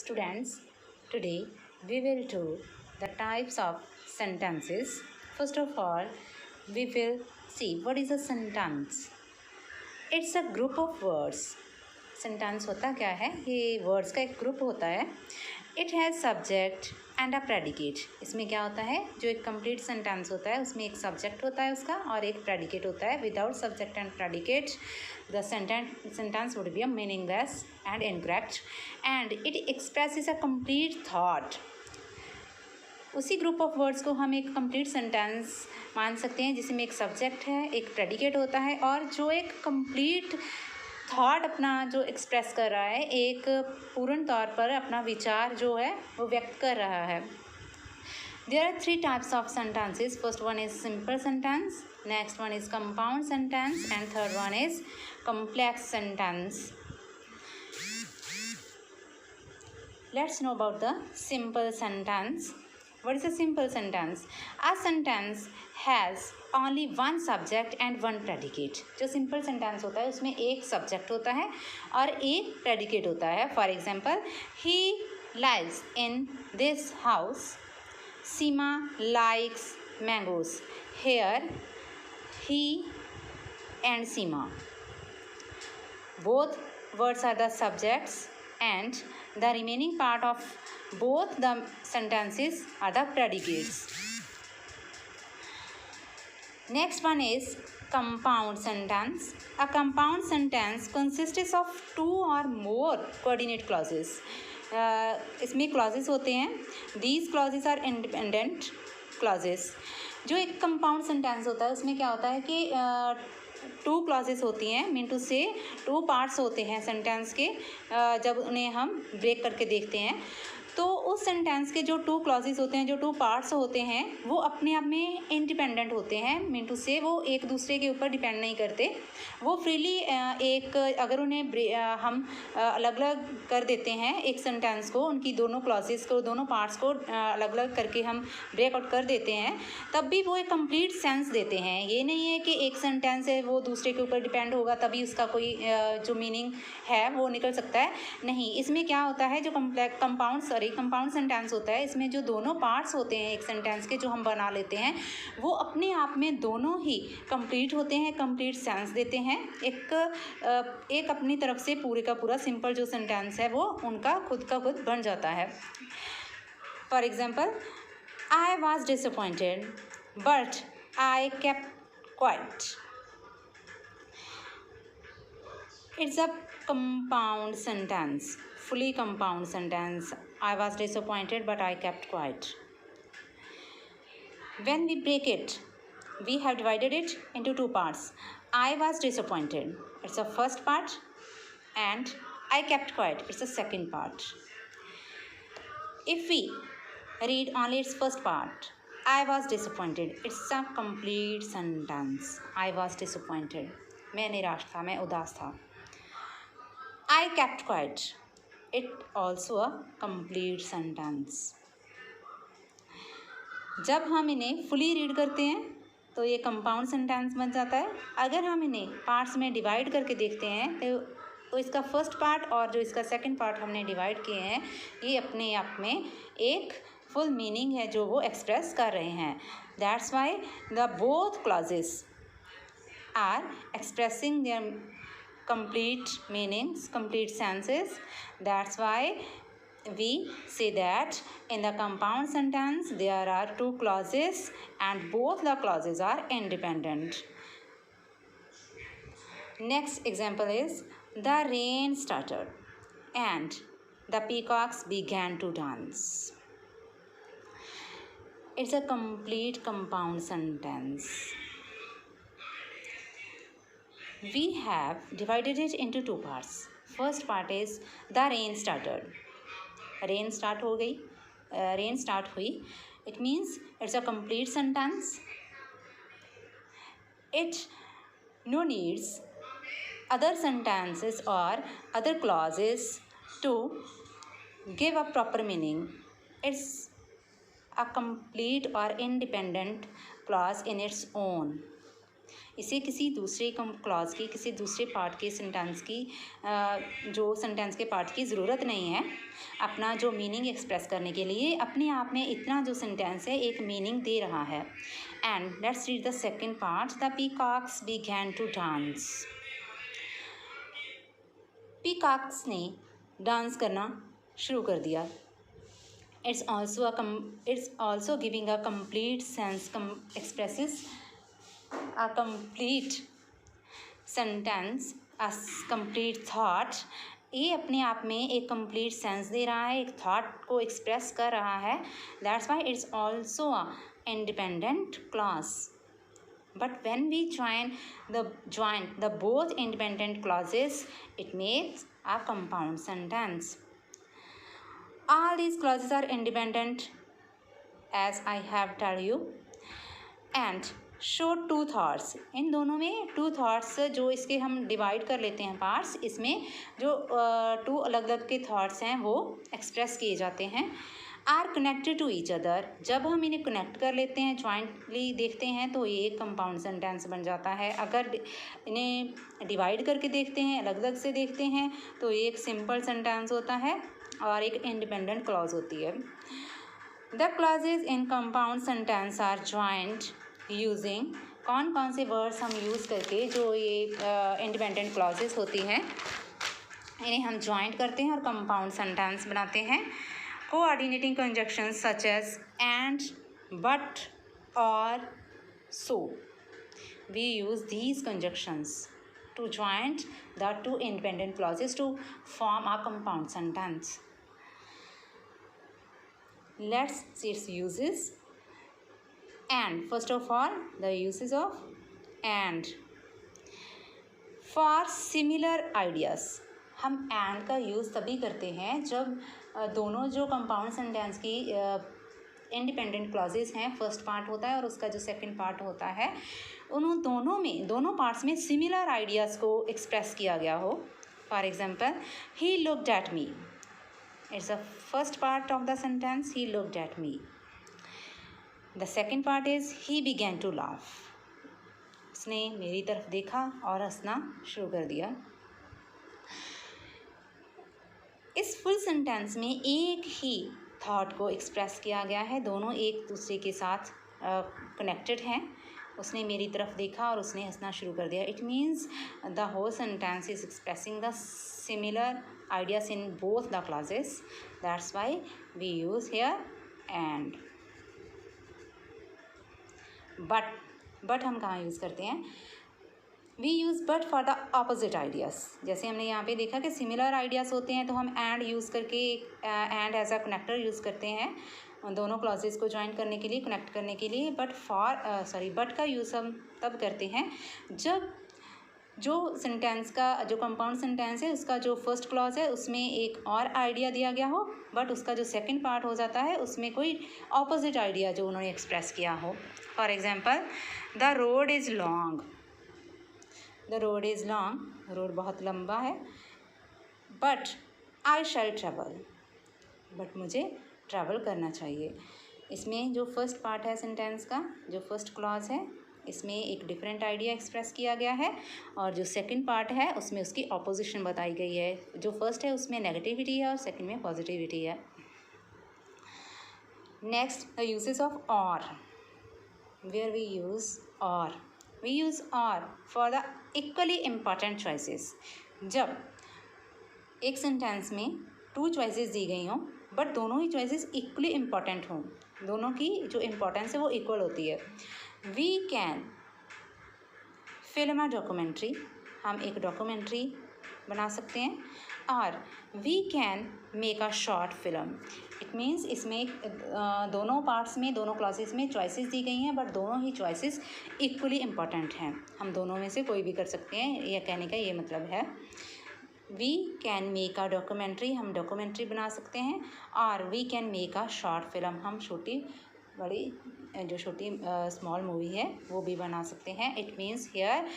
Students, today we will do the types of sentences. First of all, we will see what is a sentence. It's a group of words. Sentence होता क्या है? ये words का एक group होता है. It has subject and a predicate. इसमें क्या होता है? जो एक कंप्लीट सेंटेंस होता है उसमें एक सब्जेक्ट होता है उसका और एक प्रेडिकेट होता है. Without subject and predicate the sentence would be a meaningless and incorrect and it expresses a complete thought. उसी ग्रुप ऑफ वर्ड्स को हम एक कंप्लीट सेंटेंस मान सकते हैं जिसमें एक सब्जेक्ट है, एक प्रेडिकेट होता है और जो एक कंप्लीट थॉट अपना जो एक्सप्रेस कर रहा है, एक पूर्ण तौर पर अपना विचार जो है वो व्यक्त कर रहा है. There are three types of sentences. First one is simple sentence, next one is compound sentence and third one is complex sentence. Let's know about the simple sentence. What is a simple sentence? A sentence has only one subject and one predicate. जो simple sentence होता है उसमें एक subject होता है और एक predicate होता है. For example, he lives in this house. Seema likes mangoes. Here, he and Seema. Both words are the subjects and the remaining part of both the sentences are the predicates. Next one is compound sentence. A compound sentence consists of two or more coordinate clauses. इसमें clauses होते हैं. These clauses are independent clauses. जो एक compound sentence होता है उसमें क्या होता है कि टू क्लॉजेस होती हैं. मीन टू से टू पार्ट्स होते हैं सेंटेंस के. जब उन्हें हम ब्रेक करके देखते हैं तो उस सेंटेंस के जो टू क्लॉजेस होते हैं, जो टू पार्ट्स होते हैं, वो अपने आप में इंडिपेंडेंट होते हैं. मीन टू से वो एक दूसरे के ऊपर डिपेंड नहीं करते. वो फ्रीली एक अगर उन्हें हम अलग अलग कर देते हैं एक सेंटेंस को, उनकी दोनों क्लॉजेस को, दोनों पार्ट्स को अलग अलग करके हम ब्रेक आउट कर देते हैं, तब भी वो एक कंप्लीट सेंस देते हैं. ये नहीं है कि एक सेंटेंस है वो दूसरे के ऊपर डिपेंड होगा तभी उसका कोई जो मीनिंग है वो निकल सकता है. नहीं, इसमें क्या होता है, जो कंपाउंड सेंटेंस होता है इसमें जो दोनों पार्ट्स होते हैं एक सेंटेंस के जो हम बना लेते हैं वो अपने आप में दोनों ही कंप्लीट होते हैं, कंप्लीट सेंस देते हैं. एक अपनी तरफ से पूरे का पूरा सिंपल जो सेंटेंस है वो उनका खुद का खुद बन जाता है. For example, I was disappointed but I kept quite. It's a compound sentence, fully compound sentence. I was disappointed, but I kept quiet. When we break it, we have divided it into two parts. I was disappointed. It's the first part, and I kept quiet. It's the second part. If we read only its first part, I was disappointed. It's a complete sentence. I was disappointed. मैं निराश था, मैं उदास था. I kept quiet. It also a complete sentence. जब हम इन्हें fully read करते हैं तो ये कंपाउंड सेंटेंस बन जाता है. अगर हम इन्हें पार्ट्स में डिवाइड करके देखते हैं तो इसका फर्स्ट पार्ट और जो इसका सेकंड पार्ट हमने डिवाइड किए हैं ये अपने आप में एक फुल मीनिंग है जो वो एक्सप्रेस कर रहे हैं. That's why the both clauses are expressing their complete meanings, complete senses. That's why we say that in the compound sentence there are two clauses and both the clauses are independent. Next example is the rain started and the peacocks began to dance. It's a complete compound sentence. We have divided it into two parts. First part is the rain started. Rain start हो गई, rain start हुई. It means it's a complete sentence. It no needs other sentences or other clauses to give a proper meaning. It's a complete or independent clause in its own. इसे किसी दूसरे clause की, किसी दूसरे part के sentence की जो sentence के पार्ट की ज़रूरत नहीं है। अपना जो मीनिंग एक्सप्रेस करने के लिए अपने आप में इतना जो सेंटेंस है एक मीनिंग दे रहा है। And let's read the second part. The peacocks began to dance. Peacocks ने डांस करना शुरू कर दिया। It's also giving a complete sense, expresses a complete sentence, a complete thought। ये अपने आप में एक complete sense दे रहा है, एक thought को express कर रहा है। That's why it's also a independent clause। But when we join the both independent clauses, it makes a compound sentence। All these clauses are independent as I have told you and show two thoughts। इन दोनों में two thoughts जो इसके हम divide कर लेते हैं parts, इसमें जो टू अलग अलग के थॉट्स हैं वो एक्सप्रेस किए जाते हैं। Are connected to each other. जब हम इन्हें कनेक्ट कर लेते हैं, जॉइंटली देखते हैं तो ये एक कंपाउंड सेंटेंस बन जाता है। अगर इन्हें डिवाइड करके देखते हैं, अलग अलग से देखते हैं तो ये एक सिंपल सेंटेंस होता है और एक इंडिपेंडेंट क्लॉज होती है। The clauses in compound sentence are joined using. कौन कौन से वर्ड्स हम यूज़ करके जो ये इंडिपेंडेंट क्लॉजेज होती हैं इन्हें हम ज्वाइंट करते हैं और कंपाउंड सेंटेंस बनाते हैं। Coordinating conjunctions such as and, but, और, so. We use these conjunctions to join the two independent clauses to form a compound sentence। Let's see its uses। And first of all, the uses of and। For similar ideas, हम and का use तभी करते हैं जब दोनों जो compound sentence की independent clauses हैं, फर्स्ट पार्ट होता है और उसका जो सेकंड पार्ट होता है, उन दोनों पार्ट्स में सिमिलर आइडियाज़ को एक्सप्रेस किया गया हो। For example, he looked at me. It's the first part of the sentence, he looked at me. The second part is he began to laugh. उसने मेरी तरफ देखा और हंसना शुरू कर दिया। इस फुल सेंटेंस में एक ही थॉट को एक्सप्रेस किया गया है, दोनों एक दूसरे के साथ कनेक्टेड हैं। उसने मेरी तरफ देखा और उसने हंसना शुरू कर दिया। It means the whole sentence is expressing the similar ideas in both the clauses. That's why we use here and. But हम कहाँ यूज़ करते हैं? We use but for the opposite ideas. जैसे हमने यहाँ पे देखा कि सिमिलर आइडियाज़ होते हैं तो हम एंड यूज़ करके and as a connector use करते हैं दोनों क्लॉजेस को ज्वाइन करने के लिए, कनेक्ट करने के लिए। बट का यूज़ हम तब करते हैं जब जो सेंटेंस का जो कंपाउंड सेंटेंस है उसका जो फर्स्ट क्लॉज है उसमें एक और आइडिया दिया गया हो, बट उसका जो सेकंड पार्ट हो जाता है उसमें कोई ऑपोजिट आइडिया जो उन्होंने एक्सप्रेस किया हो। For example, the road is long. The road is long, road बहुत लंबा है। But I shall travel, but मुझे ट्रैवल करना चाहिए। इसमें जो फर्स्ट पार्ट है सेंटेंस का, जो फर्स्ट क्लॉज है, इसमें एक डिफरेंट आइडिया एक्सप्रेस किया गया है और जो सेकंड पार्ट है उसमें उसकी ऑपोजिशन बताई गई है। जो फर्स्ट है उसमें नेगेटिविटी है और सेकंड में पॉजिटिविटी है। नेक्स्ट, द यूजेस ऑफ और। वेयर वी यूज़ और? वी यूज़ और for the equally important choices. जब एक सेंटेंस में टू चॉइसेस दी गई हों बट दोनों ही चॉइसेस इक्वली इम्पॉर्टेंट हों, दोनों की जो इम्पोर्टेंस है वो इक्वल होती है। We can film a documentary, हम एक डॉक्यूमेंट्री बना सकते हैं। और we can make a short film. It means इसमें दोनों पार्ट्स में, दोनों क्लासेस में चॉइसेस दी गई हैं बट दोनों ही चॉइसेस इक्वली इम्पॉर्टेंट हैं। हम दोनों में से कोई भी कर सकते हैं, यह कहने का ये मतलब है। We can make a documentary, हम डॉक्यूमेंट्री बना सकते हैं। और we can make a short film, हम छोटी स्मॉल मूवी है वो भी बना सकते हैं। It means here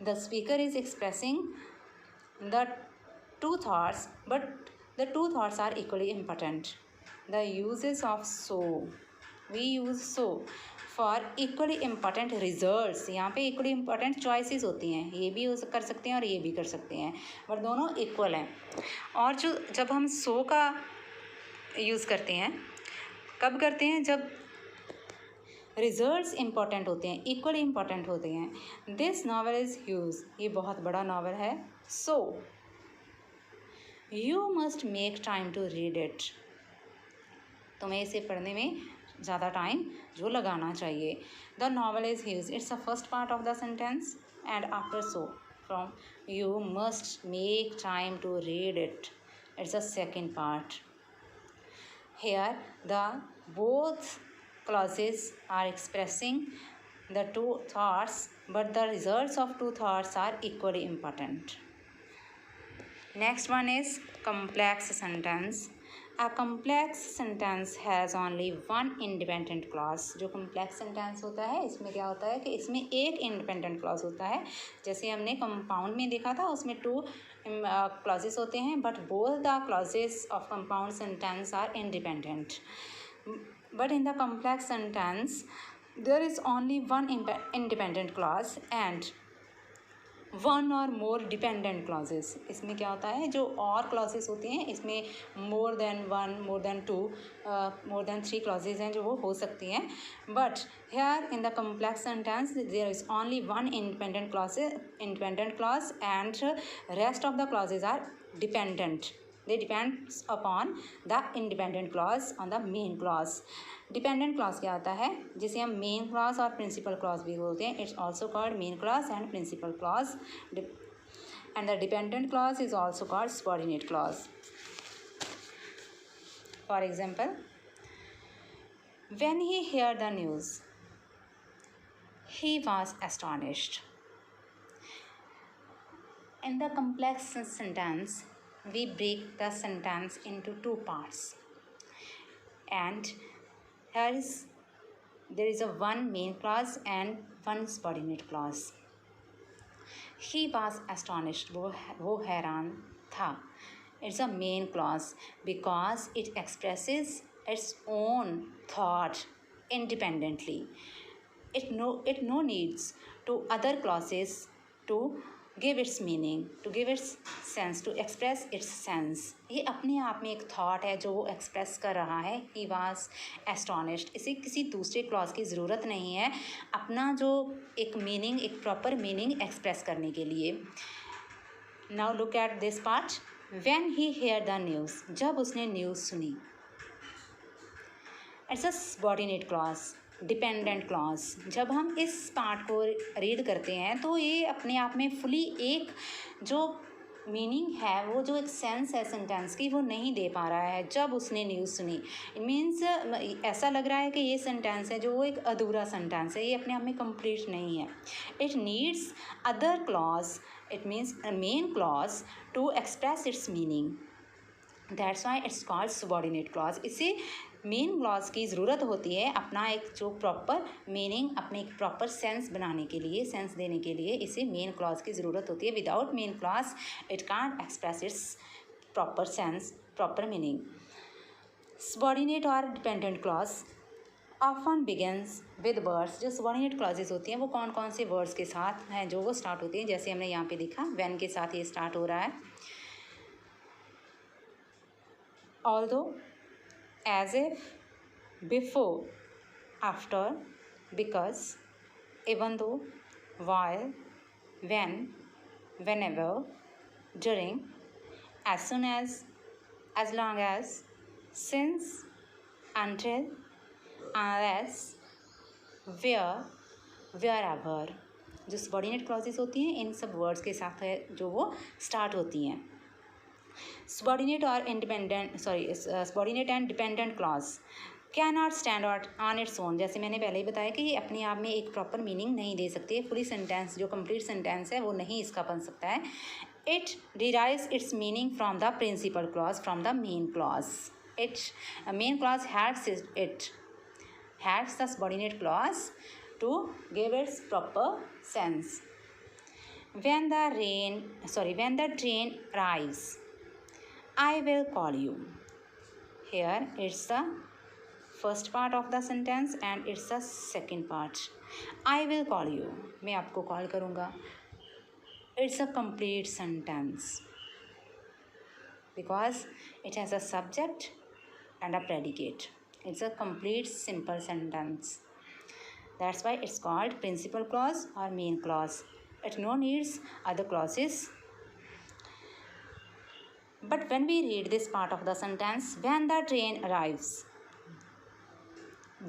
the speaker is expressing the two thoughts but the two thoughts are equally important। The uses of so, we use so for equally important results. यहाँ पे इक्वली इम्पॉर्टेंट चॉइसेस होती हैं, ये भी कर सकते हैं और ये भी कर सकते हैं, बट दोनों इक्वल हैं। और जब हम सो का यूज़ करते हैं, कब करते हैं? जब रिजल्ट्स इम्पॉर्टेंट होते हैं, इक्वली इम्पॉर्टेंट होते हैं। दिस नॉवल इज़ ह्यूज, ये बहुत बड़ा नॉवल है। So you must make time to read it, तुम्हें इसे पढ़ने में ज़्यादा टाइम जो लगाना चाहिए। The novel is huge, it's the first part of the sentence, and after so from you must make time to read it, it's the second part. Here the both clauses are expressing the two thoughts, but the results of two thoughts are equally important. Next one is complex sentence. A complex sentence has only one independent clause. जो complex sentence होता है, इसमें क्या होता है कि इसमें एक independent clause होता है। जैसे हमने compound में देखा था, उसमें two clauses होते हैं, but both the clauses of compound sentence are independent. But in the complex sentence there is only one independent clause and one or more dependent clauses. इसमें क्या होता है, जो और clauses होती हैं, इसमें more than one, more than two, more than three clauses हैं जो वो हो सकती हैं, but here in the complex sentence there is only one independent clause and rest of the clauses are dependent. They depends upon the independent clause on the main clause. Dependent clause क्या होता है, जिसे हम main clause और principal clause भी बोलते हैं. It's also called main clause and principal clause. And the dependent clause is also called subordinate clause. For example, when he heard the news, he was astonished. In the complex sentence, we break the sentence into two parts, and there is a one main clause and one subordinate clause. He was astonished, वो हैरान था. It's a main clause because it expresses its own thought independently. It no needs to other clauses to give its meaning, to give its sense, to express its sense. ये अपने आप में एक thought है जो वो express कर रहा है. He was astonished. इसे किसी दूसरे clause की ज़रूरत नहीं है अपना जो एक meaning, एक proper meaning express करने के लिए. Now look at this part. When he heard the news, जब उसने news सुनी. It's a subordinate clause. Dependent clause. जब हम इस पार्ट को रीड करते हैं तो ये अपने आप में फुली एक जो मीनिंग है, वो जो एक सेंस है सेंटेंस की, वो नहीं दे पा रहा है जब उसने न्यूज़ सुनी. इट मीन्स ऐसा लग रहा है कि ये सेंटेंस है जो वो एक अधूरा सेंटेंस है, ये अपने आप में कंप्लीट नहीं है. It needs other clause, it means main clause to express its meaning. That's why it's called subordinate clause. इसे मेन क्लॉज की ज़रूरत होती है अपना एक जो प्रॉपर मीनिंग, अपने एक प्रॉपर सेंस बनाने के लिए, सेंस देने के लिए इसे मेन क्लॉज की ज़रूरत होती है. Without main clause it can't express its proper sense, proper meaning. Subordinate और dependent clause often begins with words. जो सबॉर्डिनेट क्लॉजेज होती हैं वो कौन कौन से वर्ड्स के साथ हैं जो वो स्टार्ट होती हैं, जैसे हमने यहाँ पे देखा व्हेन के साथ ये स्टार्ट हो रहा है. Although, as if, before, after, because, even though, while, when, whenever, during, as soon as long as, since, until, unless, where, wherever. जो सबॉर्डिनेट क्लॉजेस होती हैं इन सब वर्ड्स के साथ है जो वो स्टार्ट होती हैं. Subordinate or independent, subordinate and dependent clause cannot stand on its own. जैसे मैंने पहले ही बताया कि ये अपने आप में एक प्रॉपर मीनिंग नहीं दे सकते. फुली सेंटेंस जो कंप्लीट सेंटेंस है वो नहीं इसका बन सकता है. It derives its meaning from the principal clause, from the main clause. It main clause helps the subordinate clause to give its proper sense. When the train arrives, I will call you. Here it's the first part of the sentence and it's the second part. I will call you, मैं आपको call करूँगा. It's a complete sentence because it has a subject and a predicate. It's a complete simple sentence. That's why it's called principal clause or main clause. It no needs other clauses. But when we read this part of the sentence, when the train arrives,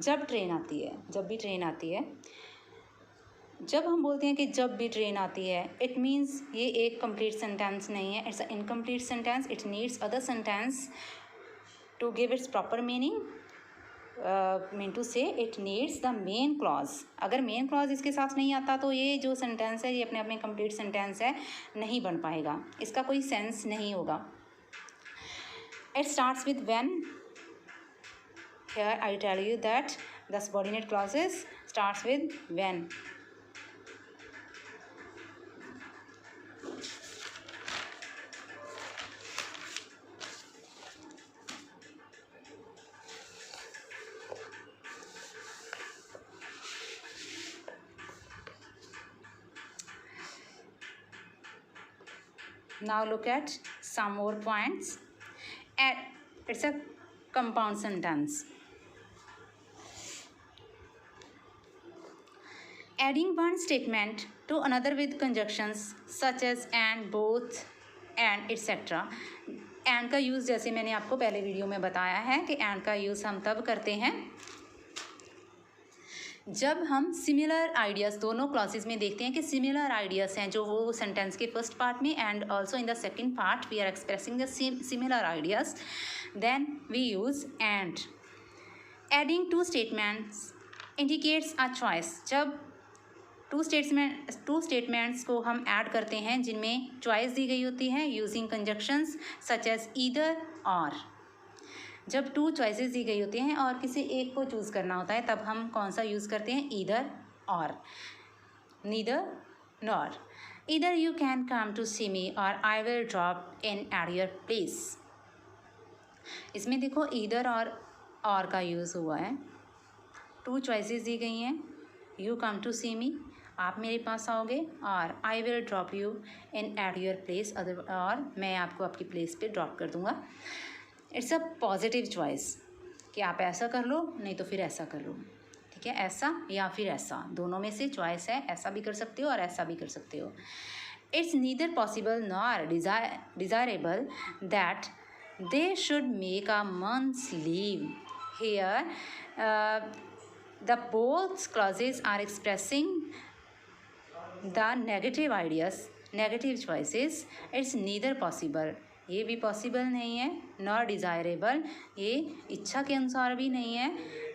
जब train आती है, जब भी train आती है, जब हम बोलते हैं कि जब भी ट्रेन आती है, इट मीन्स ये एक कंप्लीट सेंटेंस नहीं है. It's a incomplete sentence. It needs other sentence to give its proper meaning. Mean to say it needs the main clause. अगर मेन क्लॉज इसके साथ नहीं आता तो ये जो सेंटेंस है ये अपने आप में कंप्लीट सेंटेंस है, नहीं बन पाएगा, इसका कोई सेंस नहीं होगा. It starts with when. Here I tell you that the subordinate clauses starts with when. Now look at some more points. It's a compound sentence. Adding one statement to another with conjunctions such as and, both, and etc. and का use जैसे मैंने आपको पहले video में बताया है कि and का यूज़ हम तब करते हैं जब हम सिमिलर आइडियाज़ दोनों क्लॉसेस में देखते हैं कि सिमिलर आइडियाज़ हैं जो वो सेंटेंस के फर्स्ट पार्ट में and also in the second part we are expressing the similar ideas, then we use and. Adding two statements indicates a choice. जब टू स्टेटमेंट्स को हम ऐड करते हैं जिनमें चॉइस दी गई होती है using conjunctions such as either or. जब टू चॉइसेस दी गई होती हैं और किसी एक को चूज़ करना होता है तब हम कौन सा यूज़ करते हैं? Either or, neither nor. Either you can come to see me or I will drop in at your place. इसमें देखो ईदर और का यूज़ हुआ है. टू चॉइसेस दी गई हैं, यू कम टू सी मी, आप मेरे पास आओगे, और I will drop you in at your place, और मैं आपको आपकी प्लेस पे ड्रॉप कर दूँगा. इट्स अ पॉजिटिव चॉइस कि आप ऐसा कर लो नहीं तो फिर ऐसा कर लो. ठीक है, ऐसा या फिर ऐसा, दोनों में से चॉइस है. ऐसा भी कर सकते हो और ऐसा भी कर सकते हो. It's neither possible nor desirable that they should make a month's leave. Here the both clauses are expressing the negative ideas, negative choices. It's neither possible, ये भी पॉसिबल नहीं है, नॉर डिज़ायरेबल, ये इच्छा के अनुसार भी नहीं है,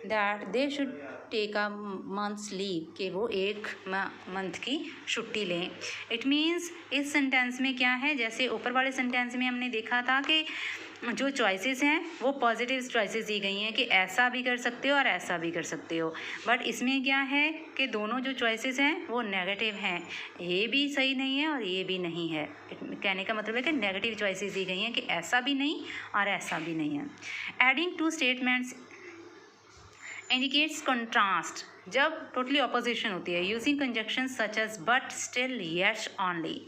that they should take a month's leave, कि वो एक मंथ की छुट्टी लें. इट मीन्स इस सेंटेंस में क्या है, जैसे ऊपर वाले सेंटेंस में हमने देखा था कि जो चॉइसेस हैं वो पॉजिटिव चॉइसेस दी गई हैं कि ऐसा भी कर सकते हो और ऐसा भी कर सकते हो. बट इसमें क्या है कि दोनों जो चॉइसेस हैं वो नेगेटिव हैं, ये भी सही नहीं है और ये भी नहीं है. कहने का मतलब है कि नेगेटिव चॉइसेस दी गई हैं कि ऐसा भी नहीं और ऐसा भी नहीं है. Adding two statements indicates contrast. जब टोटली ऑपोजिशन होती है, using conjunction such as but, still, yet, only.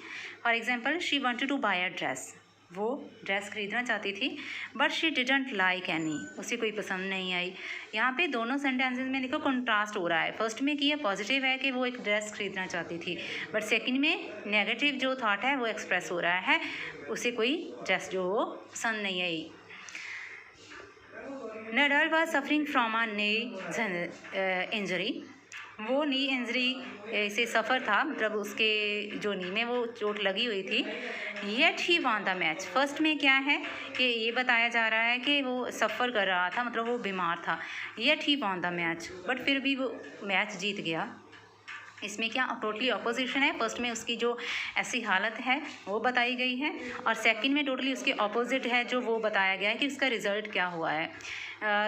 For example, she wanted to buy a dress, वो ड्रेस खरीदना चाहती थी, but she didn't like any, उसे कोई पसंद नहीं आई. यहाँ पे दोनों सेंटेंसेस में देखो कंट्रास्ट हो रहा है. फर्स्ट में किया पॉजिटिव है कि वो एक ड्रेस खरीदना चाहती थी, बट सेकंड में नेगेटिव जो थॉट है वो एक्सप्रेस हो रहा है, उसे कोई ड्रेस जो वो पसंद नहीं आई. Nadal was suffering from a knee injury. वो नी इंजरी से सफ़र था, मतलब उसके जो नी में वो चोट लगी हुई थी. Yet he won the match. First में क्या है कि ये बताया जा रहा है कि वो सफ़र कर रहा था, मतलब वो बीमार था. Yet he won the match, but फिर भी वो मैच जीत गया. इसमें क्या टोटली ऑपोजिशन है। फर्स्ट में उसकी जो ऐसी हालत है वो बताई गई है और सेकंड में टोटली उसके ऑपोजिट है जो वो बताया गया है कि उसका रिजल्ट क्या हुआ है।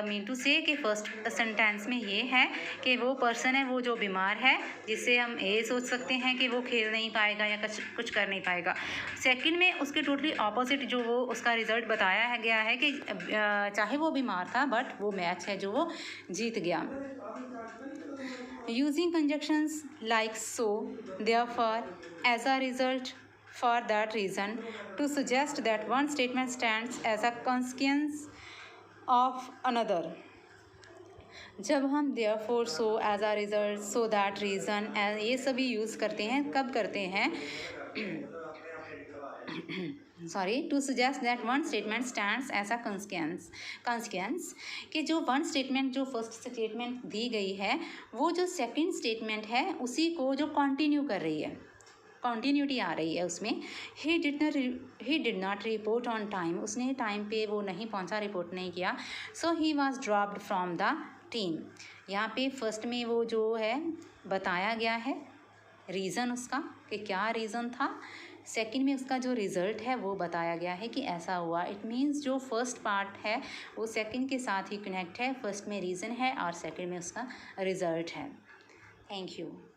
मीन टू से कि फर्स्ट सेंटेंस में ये है कि वो पर्सन है वो जो बीमार है, जिससे हम ये सोच सकते हैं कि वो खेल नहीं पाएगा या कुछ कर नहीं पाएगा। सेकंड में उसके टोटली ऑपोजिट जो वो उसका रिजल्ट बताया गया है कि चाहे वो बीमार था बट वो मैच है जो वो जीत गया। Using conjunctions like so, therefore, as a result, for that reason, to suggest that one statement stands as a consequence of another. जब हम therefore, so, as a result, so that reason, ये सभी use करते हैं, कब करते हैं? to suggest that one statement stands as a consequence कि जो one statement जो first statement दी गई है वो जो second statement है उसी को जो continue कर रही है, continuity आ रही है उसमें। he did not report on time, उसने टाइम पे वो नहीं पहुंचा, रिपोर्ट नहीं किया। so he was dropped from the team, यहाँ पे फर्स्ट में वो जो है बताया गया है रीज़न उसका कि क्या रीज़न था, सेकंड में उसका जो रिज़ल्ट है वो बताया गया है कि ऐसा हुआ। इट मीन्स जो फर्स्ट पार्ट है वो सेकंड के साथ ही कनेक्ट है, फर्स्ट में रीज़न है और सेकंड में उसका रिज़ल्ट है। Thank you.